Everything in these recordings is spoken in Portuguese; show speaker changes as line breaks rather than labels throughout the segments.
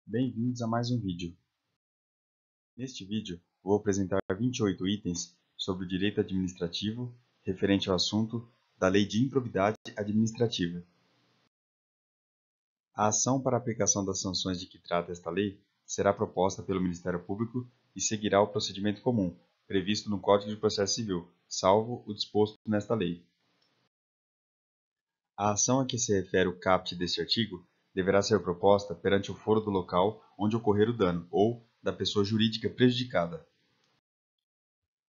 Bem-vindos a mais um vídeo. Neste vídeo, vou apresentar 28 itens sobre o direito administrativo referente ao assunto da Lei de Improbidade Administrativa. A ação para a aplicação das sanções de que trata esta lei será proposta pelo Ministério Público e seguirá o procedimento comum, previsto no Código de Processo Civil, salvo o disposto nesta lei. A ação a que se refere o caput deste artigo deverá ser proposta perante o foro do local onde ocorrer o dano ou da pessoa jurídica prejudicada.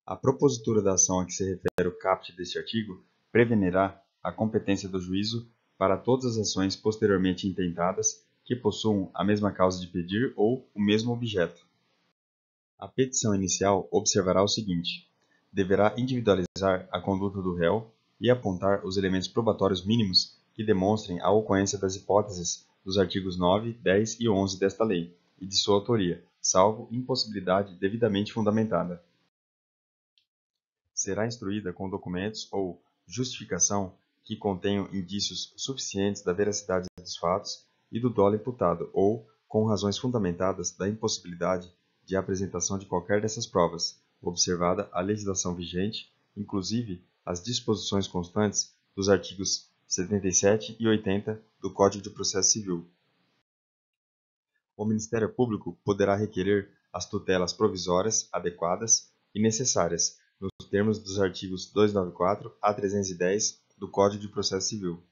A propositura da ação a que se refere o caput deste artigo prevenirá a competência do juízo para todas as ações posteriormente intentadas que possuam a mesma causa de pedir ou o mesmo objeto. A petição inicial observará o seguinte: deverá individualizar a conduta do réu e apontar os elementos probatórios mínimos que demonstrem a ocorrência das hipóteses dos artigos 9, 10 e 11 desta lei e de sua autoria, salvo impossibilidade devidamente fundamentada. Será instruída com documentos ou justificação que contenham indícios suficientes da veracidade dos fatos e do dolo imputado ou com razões fundamentadas da impossibilidade de apresentação de qualquer dessas provas, observada a legislação vigente, inclusive as disposições constantes dos artigos 77 e 80 do Código de Processo Civil. O Ministério Público poderá requerer as tutelas provisórias adequadas e necessárias, nos termos dos artigos 294 a 310 do Código de Processo Civil.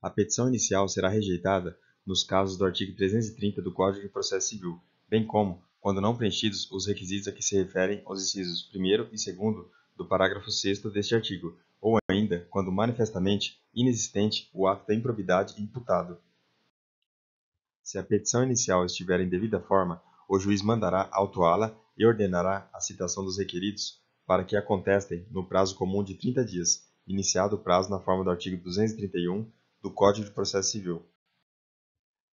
A petição inicial será rejeitada nos casos do artigo 330 do Código de Processo Civil, bem como quando não preenchidos os requisitos a que se referem os incisos 1º e 2º do parágrafo 6º deste artigo, ou ainda quando manifestamente inexistente o ato da improbidade imputado. Se a petição inicial estiver em devida forma, o juiz mandará autuá-la e ordenará a citação dos requeridos para que a contestem no prazo comum de 30 dias, iniciado o prazo na forma do artigo 231 do Código de Processo Civil.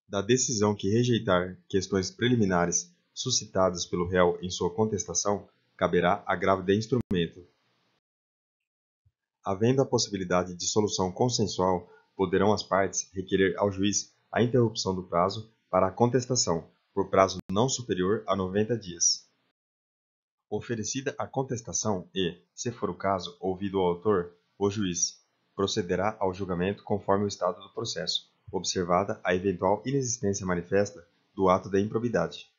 Da decisão que rejeitar questões preliminares suscitadas pelo réu em sua contestação, caberá agravo de instrumento. Havendo a possibilidade de solução consensual, poderão as partes requerer ao juiz a interrupção do prazo para a contestação, por prazo não superior a 90 dias. Oferecida a contestação e, se for o caso, ouvido o autor, o juiz procederá ao julgamento conforme o estado do processo, observada a eventual inexistência manifesta do ato da improbidade.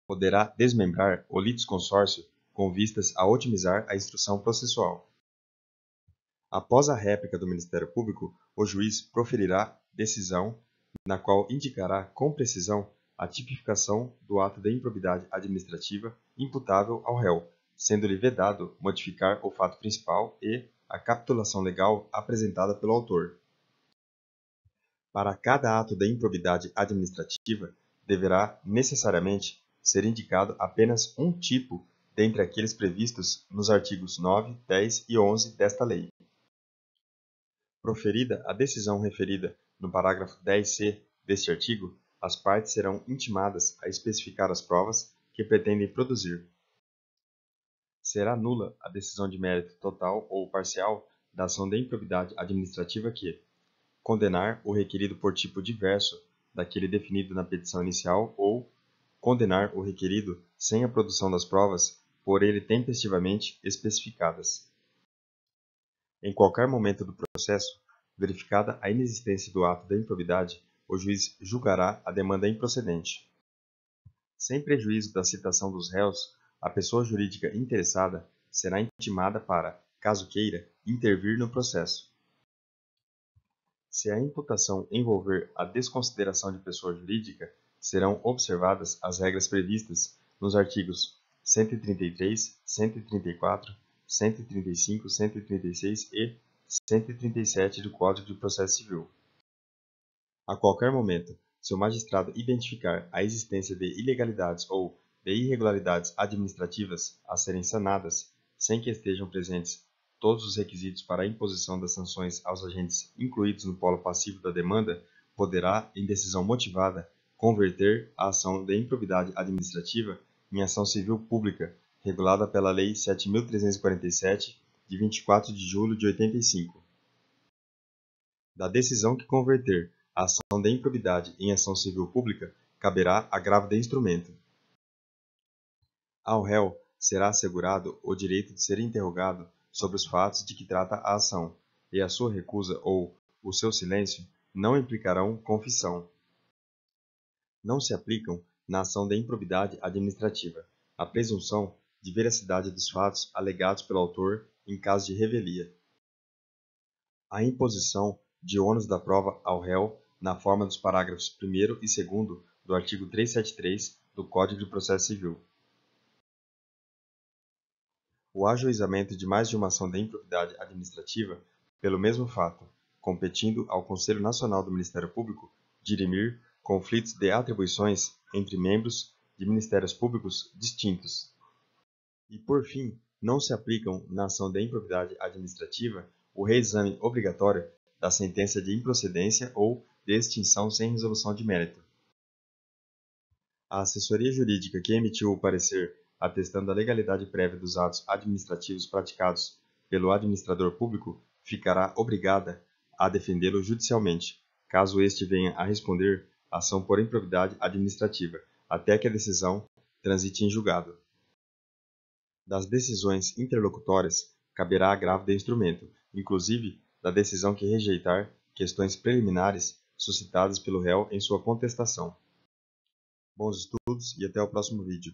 Poderá desmembrar o litisconsórcio com vistas a otimizar a instrução processual. Após a réplica do Ministério Público, o juiz proferirá decisão na qual indicará com precisão a tipificação do ato de improbidade administrativa imputável ao réu, sendo-lhe vedado modificar o fato principal e a capitulação legal apresentada pelo autor. Para cada ato de improbidade administrativa, deverá necessariamente ser indicado apenas um tipo dentre aqueles previstos nos artigos 9, 10 e 11 desta lei. Proferida a decisão referida no parágrafo 10c deste artigo, as partes serão intimadas a especificar as provas que pretendem produzir. Será nula a decisão de mérito total ou parcial da ação de improbidade administrativa que condenar o requerido por tipo diverso daquele definido na petição inicial ou condenar o requerido sem a produção das provas por ele tempestivamente especificadas. Em qualquer momento do processo, verificada a inexistência do ato da improbidade, o juiz julgará a demanda improcedente. Sem prejuízo da citação dos réus, a pessoa jurídica interessada será intimada para, caso queira, intervir no processo. Se a imputação envolver a desconsideração de pessoa jurídica, serão observadas as regras previstas nos artigos 133, 134, 135, 136 e 137 do Código de Processo Civil. A qualquer momento, se o magistrado identificar a existência de ilegalidades ou de irregularidades administrativas a serem sanadas, sem que estejam presentes todos os requisitos para a imposição das sanções aos agentes incluídos no polo passivo da demanda, poderá, em decisão motivada, converter a ação de improbidade administrativa em ação civil pública, regulada pela Lei 7.347, de 24 de julho de 85. Da decisão que converter a ação de improbidade em ação civil pública caberá agravo de instrumento. Ao réu será assegurado o direito de ser interrogado sobre os fatos de que trata a ação, e a sua recusa ou o seu silêncio não implicarão confissão. Não se aplicam, na ação de improbidade administrativa, a presunção de veracidade dos fatos alegados pelo autor em caso de revelia. A imposição de ônus da prova ao réu na forma dos parágrafos 1º e 2º do artigo 373 do Código de Processo Civil. O ajuizamento de mais de uma ação de improbidade administrativa pelo mesmo fato, competindo ao Conselho Nacional do Ministério Público dirimir conflitos de atribuições entre membros de ministérios públicos distintos. E, por fim, não se aplicam na ação de improbidade administrativa o reexame obrigatório da sentença de improcedência ou de extinção sem resolução de mérito. A assessoria jurídica que emitiu o parecer atestando a legalidade prévia dos atos administrativos praticados pelo administrador público ficará obrigada a defendê-lo judicialmente, caso este venha a responder ação por improbidade administrativa, até que a decisão transite em julgado. Das decisões interlocutórias caberá agravo de instrumento, inclusive da decisão que rejeitar questões preliminares suscitadas pelo réu em sua contestação. Bons estudos e até o próximo vídeo.